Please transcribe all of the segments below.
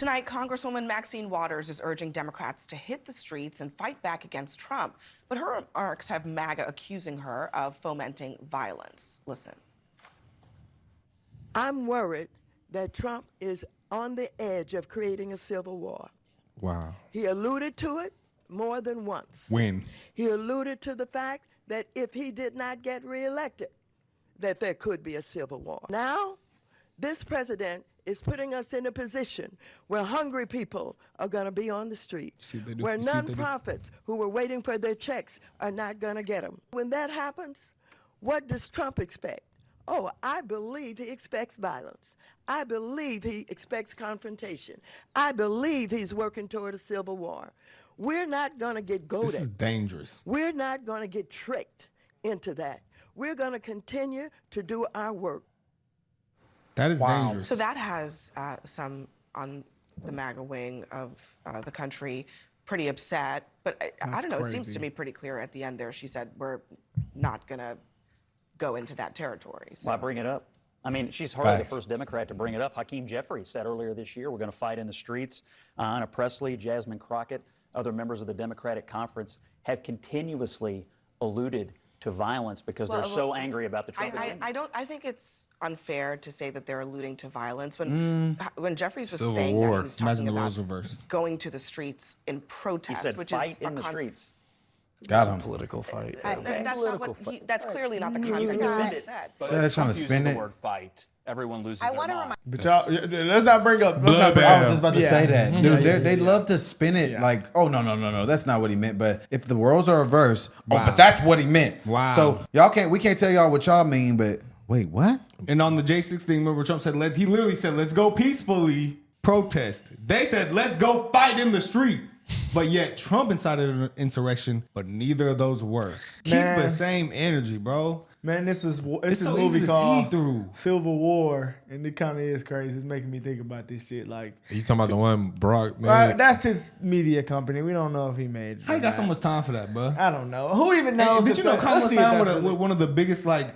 Tonight, Congresswoman Maxine Waters is urging Democrats to hit the streets and fight back against Trump. But her remarks have MAGA accusing her of fomenting violence. Listen. I'm worried that Trump is on the edge of creating a civil war. Wow. He alluded to it more than once. When? He alluded to the fact that if he did not get reelected, that there could be a civil war. Now, this president is putting us in a position where hungry people are going to be on the street, where nonprofits who were waiting for their checks are not going to get them. When that happens, what does Trump expect? Oh, I believe he expects violence. I believe he expects confrontation. I believe he's working toward a civil war. We're not going to get goaded. This is dangerous. We're not going to get tricked into that. We're going to continue to do our work. That is dangerous. So that has some on the MAGA wing of the country pretty upset. But I don't know, it seems to me pretty clear at the end there. She said, we're not going to go into that territory. So. Why bring it up? I mean, she's hardly the first Democrat to bring it up. Hakeem Jeffries said earlier this year, we're going to fight in the streets. Anna Presley, Jasmine Crockett, other members of the Democratic Conference have continuously alluded to violence because they're so angry about the Trump agenda. I think it's unfair to say that they're alluding to violence. When Jeffries was saying war. that, he was talking about reversed. going to the streets in protest, He said, which fight is in the streets. Got him. Political fight. That's clearly not the context of what he said. So they're trying to spin it. The word fight. Everyone loses I their want to mind. remind. But y'all, let's not bring up. I was just about to say that, dude. They love to spin it like, oh no, that's not what he meant. But if the roles are reversed, but that's what he meant. Wow. So we can't tell y'all what y'all mean. But wait, what? And on the J6 thing, remember Trump said, he literally said, let's go peacefully protest. They said, let's go fight in the street. But yet Trump incited an insurrection, but neither of those work. Keep the same energy, bro. Man, it's so a easy movie to called see through. Civil War, and it kind of is crazy. It's making me think about this shit. Like, you talking about the one Brock made? That's his media company. We don't know if he made it. How you got so much time for that, bro? I don't know. Who even knows? Hey, did you know Kamala signed with one of the biggest Are you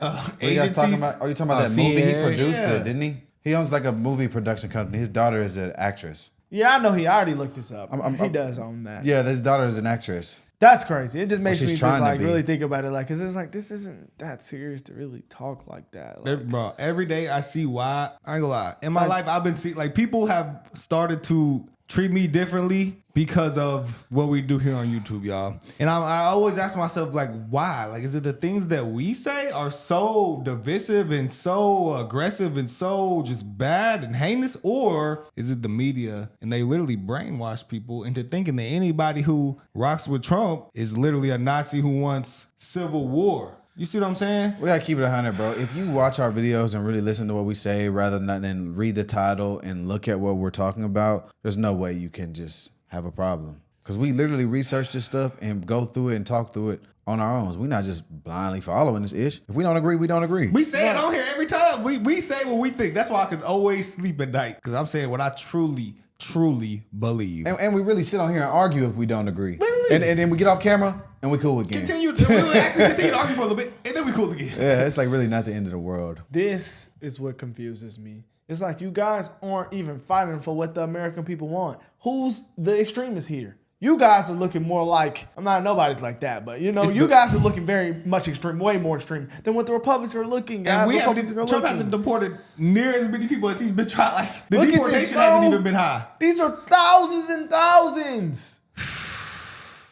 agencies? guys talking about? Are you talking about that movie he produced? Yeah. Didn't he? He owns like a movie production company. His daughter is an actress. Yeah, I know. He already looked this up. He does own that. Yeah, his daughter is an actress. That's crazy. It just makes me she's just trying to be. really think about it. Like, cause it's like this isn't that serious to really talk like that. Like, Bro, every day I see why. I ain't gonna lie. In my life, I've been seeing people have started to treat me differently because of what we do here on YouTube, y'all. And I always ask myself, why? Is it the things that we say are so divisive and so aggressive and so just bad and heinous? Or is it the media and they literally brainwash people into thinking that anybody who rocks with Trump is literally a Nazi who wants civil war? You see what I'm saying? We gotta keep it 100, bro. If you watch our videos and really listen to what we say rather than read the title and look at what we're talking about, there's no way you can just have a problem. Because we literally research this stuff and go through it and talk through it on our own. We're not just blindly following this ish. If we don't agree, we don't agree. We say it on here every time. We say what we think. That's why I can always sleep at night. Because I'm saying what I truly believe. And we really sit on here and argue if we don't agree. Literally. And then we get off camera and we cool again. Continue to argue for a little bit, and then we cool again. Yeah, it's really not the end of the world. this is what confuses me. It's like you guys aren't even fighting for what the American people want. Who's the extremist here? You guys are looking more like, nobody's like that, but you guys are looking very much extreme, way more extreme than what the Republicans are looking, guys. And Trump hasn't deported near as many people as he's been trying. The deportation hasn't even been high. These are thousands and thousands.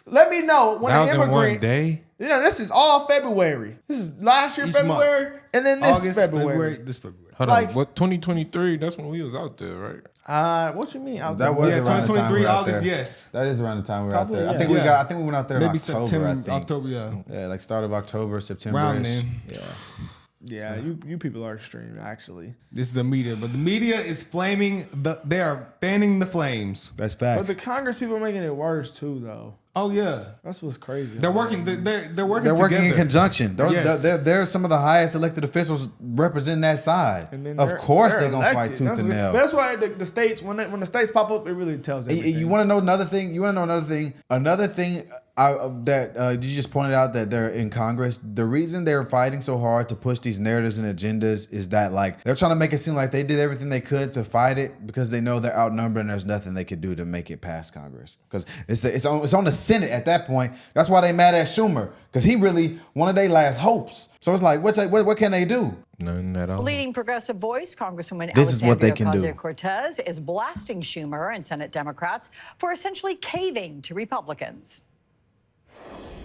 Let me know when an immigrant. One day? Yeah, this is all February. This is last year February, and then this August, February. This February. Hold on, what 2023? That's when we was out there, right? What you mean? Out That there? was around the time 2023 we were out August. there. Yes, that is around the time we were Probably, out there. yeah. I think we went out there in maybe October. September, I think. October. Yeah, start of October, September. Around then. Yeah, you people are extreme, actually. This is the media, but the media is flaming. They are fanning the flames. That's facts. But the Congress people are making it worse too, though. Oh yeah, That's what's crazy. they're working. They're working. They're working in together. conjunction. Yes. They're some of the highest elected officials representing that side. And then Of course, they're gonna elected. fight tooth and nail. That's why the states, when the states pop up, it really tells everything. You want to know another thing? Another thing that you just pointed out, that they're in Congress. The reason they're fighting so hard to push these narratives and agendas is that, like, they're trying to make it seem like they did everything they could to fight it because they know they're outnumbered and there's nothing they could do to make it past Congress. Because it's on the Senate at that point. That's why they mad at Schumer, because he really one of their last hopes. So it's like, what can they do? None at all. Leading progressive voice, Congresswoman This is what they Alexandria can do. Ocasio-Cortez is blasting Schumer and Senate Democrats for essentially caving to Republicans.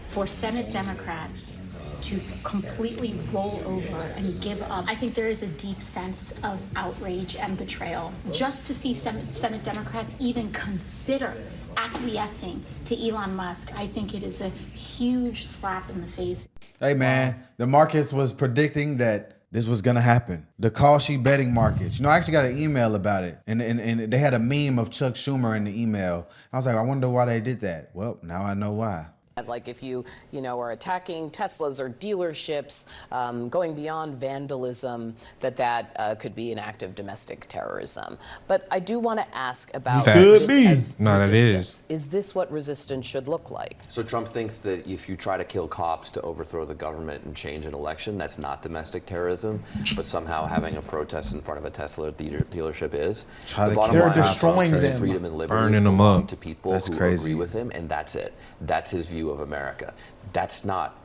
For Senate Democrats to completely roll over and give up, I think there is a deep sense of outrage and betrayal. Just to see Senate Democrats even consider acquiescing to Elon Musk, I think it is a huge slap in the face. Hey man, the markets was predicting that this was gonna happen. The call sheet betting markets. I actually got an email about it, and they had a meme of Chuck Schumer in the email. I was like, I wonder why they did that. Well, now I know why. Like if you are attacking Teslas or dealerships, going beyond vandalism, that could be an act of domestic terrorism. But I do want to ask about Facts. this as No, that resistance. Is this what resistance should look like? So Trump thinks that if you try to kill cops to overthrow the government and change an election, that's not domestic terrorism, but somehow having a protest in front of a Tesla dealership is. Try The to bottom kill line them. is Destroying Trump's them. freedom and liberty Burning them belong up. to people That's who crazy. agree with him, and that's it. That's his view of America. That's not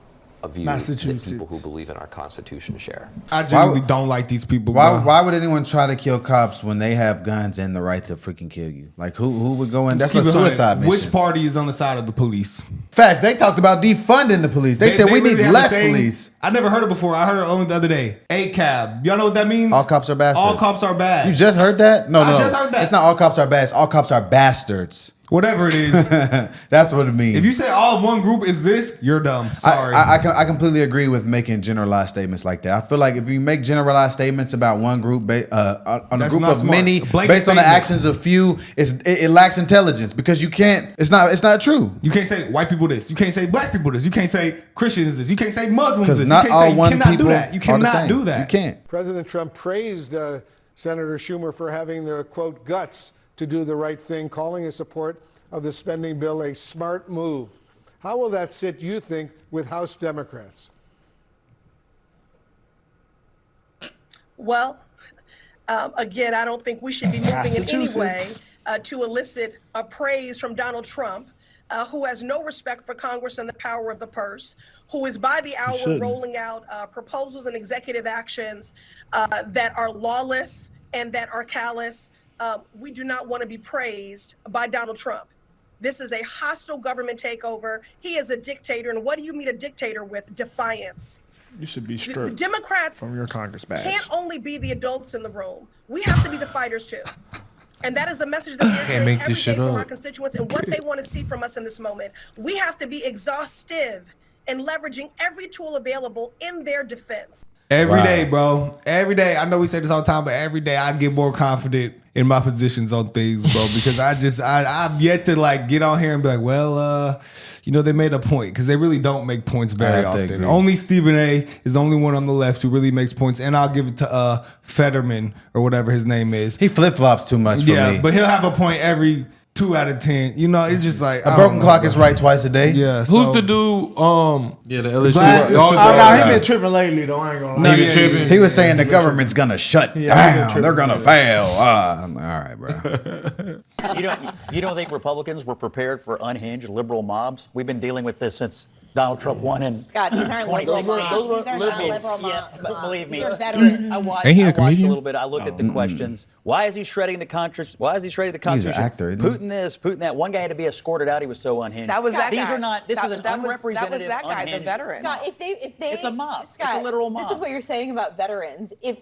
a view that Massachusetts. people who believe in our Constitution share. I genuinely don't like these people. Why, bro. why would anyone try to kill cops when they have guns and the right to freaking kill you? Like, who would go in? That's a Keep it suicide hundred. mission. Which party is on the side of the police? Facts. They talked about defunding the police. They said we really need have less the same- police. I never heard it before. I heard it only the other day. ACAB. Y'all know what that means? All cops are bastards. All cops are bad. You just heard that? No, I no. just heard that. It's not all cops are bad. It's all cops are bastards. Whatever it is. That's what it means. If you say all of one group is this, you're dumb. Sorry. I completely agree with making generalized statements like that. I feel like if you make generalized statements about one group on a That's group not of smart. many A blanket based on the statement. actions of few, it lacks intelligence because you can't. It's not true. You can't say white people this. You can't say black people this. You can't say Christians this. You can't say Muslims Because this. not you can't all say, one you cannot people do that. You are the cannot same. do that. You can't. President Trump praised Senator Schumer for having the, quote, guts to do the right thing, calling his support of the spending bill a smart move. How will that sit, you think, with House Democrats? Well, again, I don't think we should be moving in any way to elicit a praise from Donald Trump, who has no respect for Congress and the power of the purse, who is by the hour rolling out proposals and executive actions that are lawless and that are callous. We do not want to be praised by Donald Trump. This is a hostile government takeover. He is a dictator. And what do you meet a dictator with? Defiance. You should be The stripped Democrats from your Congress badge. can't only be the adults in the room. We have to be the fighters too. And that is the message that we're Can't hearing make every this day shit from up. our constituents and what they want to see from us in this moment. We have to be exhaustive in leveraging every tool available in their defense. Every day, bro. Every day. I know we say this all the time, but every day I get more confident in my positions on things, bro. Because I've yet to like get on here and be like, well, they made a point, because they really don't make points very have to often. agree. Only Stephen A. is the only one on the left who really makes points, and I'll give it to Fetterman or whatever his name is. He flip flops too much for me. But he'll have a point every 2 out of 10. It's just like A broken clock is right twice a day. Yeah. Who's so- the dude? Yeah, the LSU. Glasses. Oh, Oh, no, he been tripping lately, though. I ain't gonna lie. He been tripping. He was saying the government's gonna shut Yeah, he been down. tripping. They're gonna fail. I'm like, all right, bro. You don't think Republicans were prepared for unhinged liberal mobs? We've been dealing with this since Donald Trump won in Scott, these aren't liberal 2016. mobs. These are not liberal Yeah, mobs. but believe me, These are veterans. I watched, Ain't he a I watched a comedian? little bit. I looked at the questions. Why is he shredding the Constitution? Why is he shredding the He's an Constitution? actor, isn't he? Putin this, Putin that. One guy had to be escorted out. He was so unhinged. That was that These guy. are not. This is an That was unrepresentative, that guy, the unhinged veteran. Scott, if they, It's a mob. Scott, It's a literal mob. This is what you're saying about veterans. If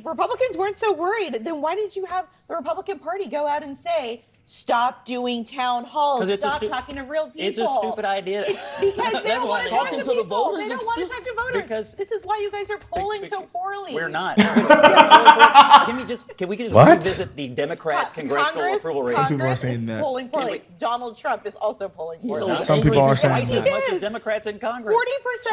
Republicans weren't so worried, then why did you have the Republican Party go out and say stop doing town halls, it's stop talking to real people. It's a stupid idea. Because they don't want to talk to people. They don't want to talk to voters. Because this is why you guys are polling so poorly. We're not. Can we just revisit the Democrat congressional approval rating? Some people are saying that. Polling poorly. Donald Trump is also polling poorly. Some people are saying twice as much as Democrats in Congress.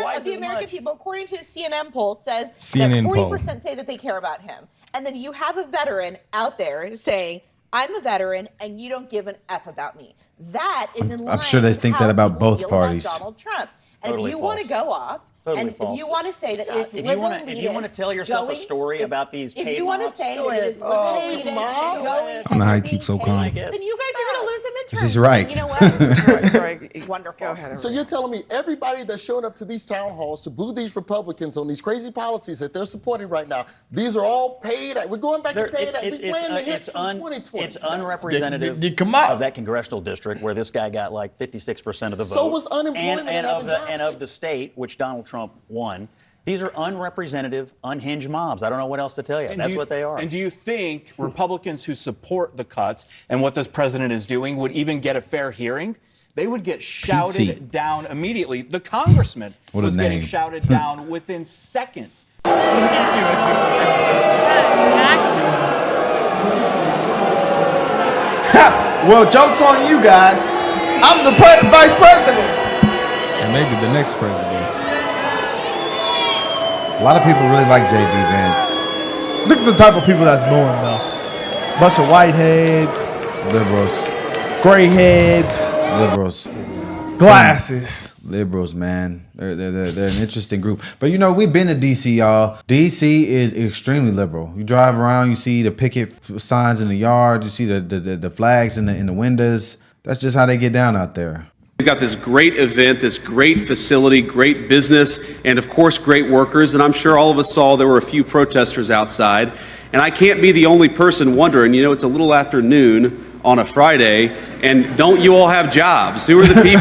40% of the American people, according to a CNN poll, says CNN that poll. 40% say that they care about him. And then you have a veteran out there saying, I'm a veteran and you don't give an F about me. That is in line. I'm sure they with think how that about people both feel parties. About Donald Trump. And Totally if you want to go off, Totally and false. if you want to say that it's If liberal you want to tell yourself a story about these if paid you want to mobs, say that it is liberal elitist going I don't know how he keeps so calm. then you guys are going to lose the midterm. This is right. You know what? Wonderful. Go ahead. So you're telling me everybody that's showing up to these town halls to boo these Republicans on these crazy policies that they're supporting right now, these are all paid. We're going back to paid. We're playing the hits from 2020. It's unrepresentative of that congressional district where this guy got like 56% of the vote. So was unemployment and of the state, which Donald Trump won. These are unrepresentative, unhinged mobs. I don't know what else to tell you. That's what they are. And do you think Republicans who support the cuts and what this president is doing would even get a fair hearing? They would get shouted down immediately. The congressman was getting shouted down within seconds. Well, joke's on you guys. I'm the vice president. And maybe the next president. A lot of people really like J.D. Vance. Look at the type of people that's booing, though. Bunch of whiteheads, Liberals. gray heads, Liberals. glasses. Liberals, man. They're an interesting group. But you know, we've been to DC, y'all. DC is extremely liberal. You drive around, you see the picket signs in the yard, you see the flags in the windows. That's just how they get down out there. We've got this great event, this great facility, great business, and of course, great workers. And I'm sure all of us saw there were a few protesters outside. And I can't be the only person wondering, you know, it's a little after noon on a Friday, and don't you all have jobs? Who are the people? He's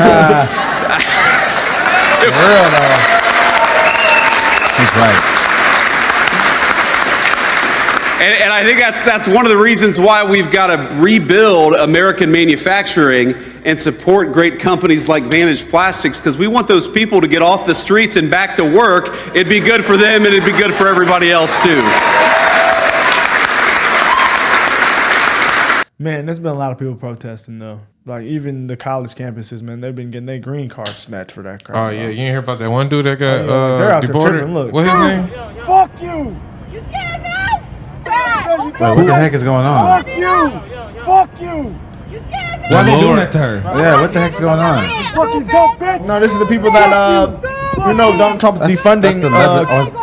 right. And I think that's one of the reasons why we've got to rebuild American manufacturing and support great companies like Vantage Plastics, because we want those people to get off the streets and back to work. It'd be good for them, and it'd be good for everybody else too. Man, there's been a lot of people protesting, though. Like, even the college campuses, man, they've been getting their green cards snatched for that crap. Oh, yeah. You didn't hear about that one dude that got they're out there deported? tripping. Look. What's his name? Fuck you! You scared now? Wait, what the heck is going on? Fuck you! Fuck you! Why are they doing that to her? Yeah, what the heck's going on? Fucking dumb bitch! No, this is the people that, you know, Donald Trump defunding. That's the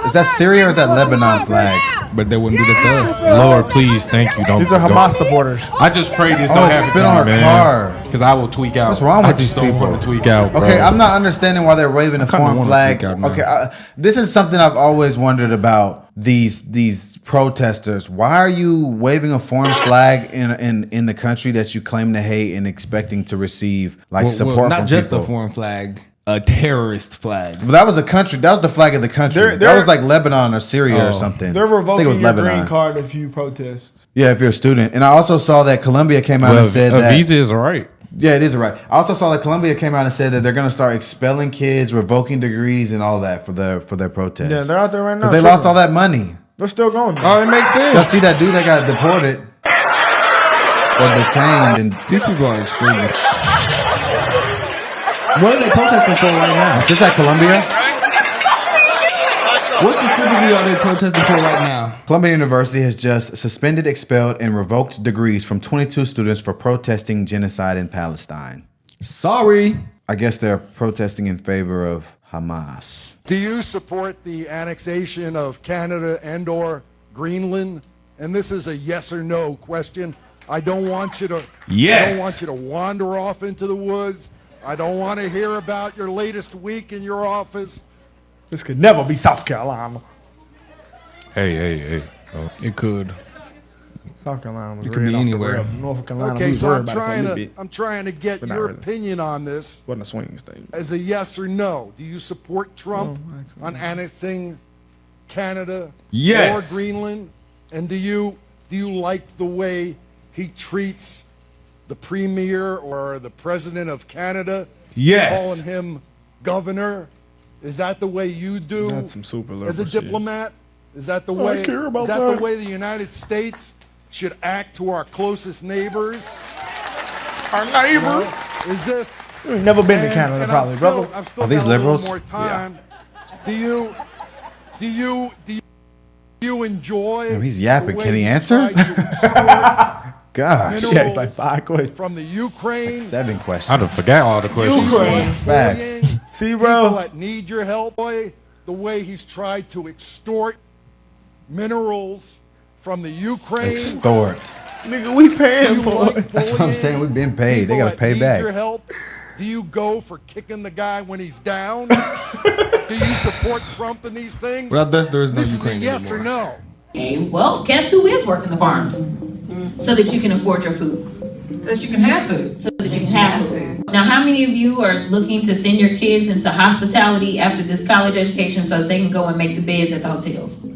is that Syria or is that Lebanon flag? But they wouldn't do that to us. Lord, please, thank you. Don't. These are Hamas supporters. I just pray this Oh, don't it happen spit to on me, her man. car. Because I will tweak out. What's wrong with these I just people? don't want to tweak out, bro. Okay, I'm not understanding why they're waving a foreign flag. Okay, this is something I've always wondered about these protesters. Why are you waving a foreign flag in the country that you claim to hate and expecting to receive support not from just people? a foreign flag, a terrorist flag. But that was a country. That was the flag of the country. That was like Lebanon or Syria or something. They're I think revoking it was your Lebanon. green card if you protest. Yeah, if you're a student. And I also saw that Colombia came out and said that a visa is right. Yeah, it is right. I also saw that Colombia came out and said that they're going to start expelling kids, revoking degrees, and all that for their protests. Yeah, they're out there right now. Because they lost all that money. They're still going there. Oh, it makes sense. Y'all see that dude that got deported or detained? And these people are extremists. What are they protesting for right now? Is this at Columbia? What specifically are they protesting for right now? Columbia University has just suspended, expelled, and revoked degrees from 22 students for protesting genocide in Palestine. Sorry. I guess they're protesting in favor of Hamas. Do you support the annexation of Canada and/or Greenland? And this is a yes or no question. I don't want you to. Yes. I don't want you to wander off into the woods. I don't want to hear about your latest week in your office. This could never be South Carolina. Hey. Oh. It could. South Carolina was It could be anywhere. North Carolina. Okay, was so worried I'm about it for a trying little to bit. I'm trying to get But not your really. opinion on this Wasn't a swing state. as a yes or no. Do you support Trump on annexing Canada Yes. or Greenland? And do you like the way he treats the premier or the president of Canada, Yes. calling him governor? Is that the way you do That's some super liberal as a shit. diplomat? Is that the I way? care about is that that. the way the United States should act to our closest neighbors? Our neighbor. Is this? You've never been to Canada, and probably, brother. I've still Are these got a little liberals? More time. Do you enjoy? Damn, he's yapping. the way Can he you answer? try to export Gosh. Yeah, it's like 5 questions. from the Ukraine, 7 questions. I done forgot all the questions. Ukraine. Facts. See, people bro. that need your help, boy, the way he's tried to extort minerals from the Ukraine. Extort. Nigga, we paying for it. That's what I'm saying. We've been paid. They People gotta that pay need back. Your help. Do you go for kicking the guy when he's down? Do you support Trump in these things? Well, thus there is no This Ukraine is a yes anymore. or no. Okay, well, guess who is working the farms? So that you can afford your food. So that you can have food. So that you can have food. Now, how many of you are looking to send your kids into hospitality after this college education so that they can go and make the beds at the hotels?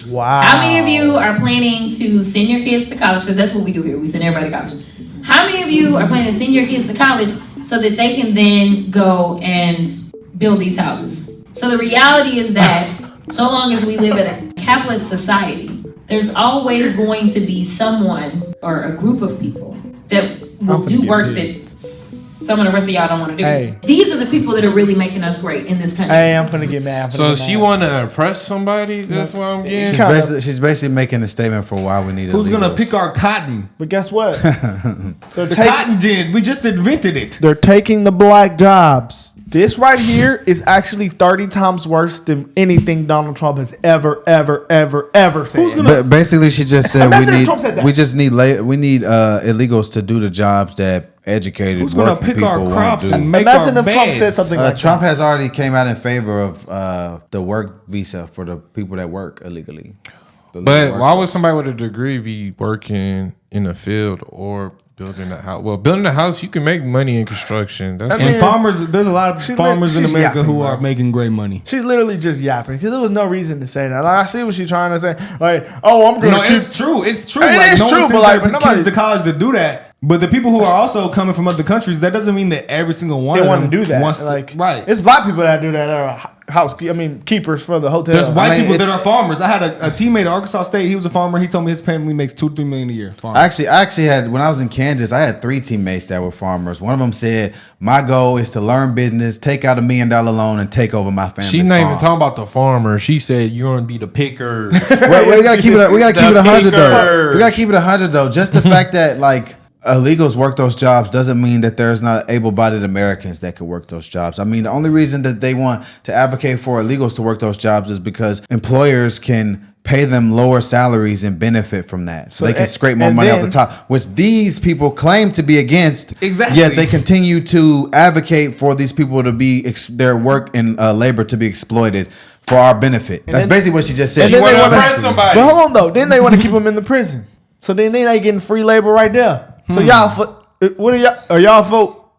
Wow. How many of you are planning to send your kids to college? Because that's what we do here. We send everybody to college. How many of you are planning to send your kids to college so that they can then go and build these houses? So the reality is that so long as we live in a capitalist society, there's always going to be someone or a group of people that will do work that some of the rest of y'all don't want to do. Hey. These are the people that are really making us great in this country. Hey, I'm finna get mad. So she want to impress somebody? That's what I'm getting. She's basically making a statement for why we need Who's gonna illegals. pick our cotton? But guess what? The cotton gin. We just invented it. They're taking the black jobs. This right here is actually 30 times worse than anything Donald Trump has ever said. Who's gonna? But basically, she just said Imagine if Trump said that. we just need illegals to do the jobs that educated Who's gonna working pick people our won't crops do. and make Imagine our if Trump beds? said something like Trump that. has already came out in favor of the work visa for the people that work illegally. The But legal why work. would somebody with a degree be working in a field or building a house? Well, building a house, you can make money in construction. That's And farmers, there's a lot of She's farmers in she's America yapping, who bro. are making great money. She's literally just yapping because there was no reason to say that. Like, I see what she's trying to say. Like, oh, I'm gonna. No, keep- it's true. It's true. It Like, is no true, one but sends like, their but kids nobody to college to do that. But the people who are also coming from other countries, that doesn't mean that every single one they of want them to do that. wants Like, to. Right. It's black people that do that. Are keepers for the hotel. There's white I mean, people that it's- are farmers. I had a teammate at Arkansas State. He was a farmer. He told me his family makes $2-3 million a year. Farmer. I actually had, when I was in Kansas, I had 3 teammates that were farmers. One of them said, "My goal is to learn business, take out $1 million loan, and take over my family's She not even farm." talking about the farmer. She said you're gonna be the picker. we gotta keep it. We gotta keep it 100 though. pickers. We gotta keep it 100 though. Just the fact that like illegals work those jobs doesn't mean that there's not able-bodied Americans that could work those jobs. I mean, the only reason that they want to advocate for illegals to work those jobs is because employers can pay them lower salaries and benefit from that. So they can scrape more money off the top, which these people claim to be against. Exactly. Yet they continue to advocate for these people to be their work and labor to be exploited for our benefit. That's basically what she just said. And then they wanna wanna- arrest somebody. But hold on though. Then they want to keep them in the prison. So then they ain't getting free labor right there. So y'all, what are y'all vote?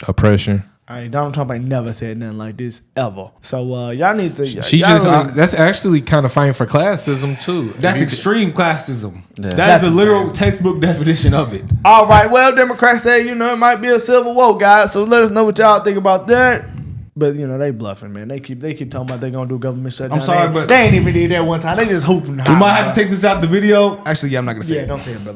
Oppression. All right, Donald Trump ain't never said nothing like this ever. So y'all need to. She y'all just really- that's actually kind of fighting for classism too. That's extreme classism. Yeah. That is the literal textbook definition of it. All right. Well, Democrats say it might be a civil war, guys. So let us know what y'all think about that. But they bluffing, man. They keep talking about they gonna do government shutdown. I'm sorry, but they ain't even did that one time. They just hooping. we might have to take this out the video. Actually, yeah, I'm not gonna say Yeah, it. don't say it, brother.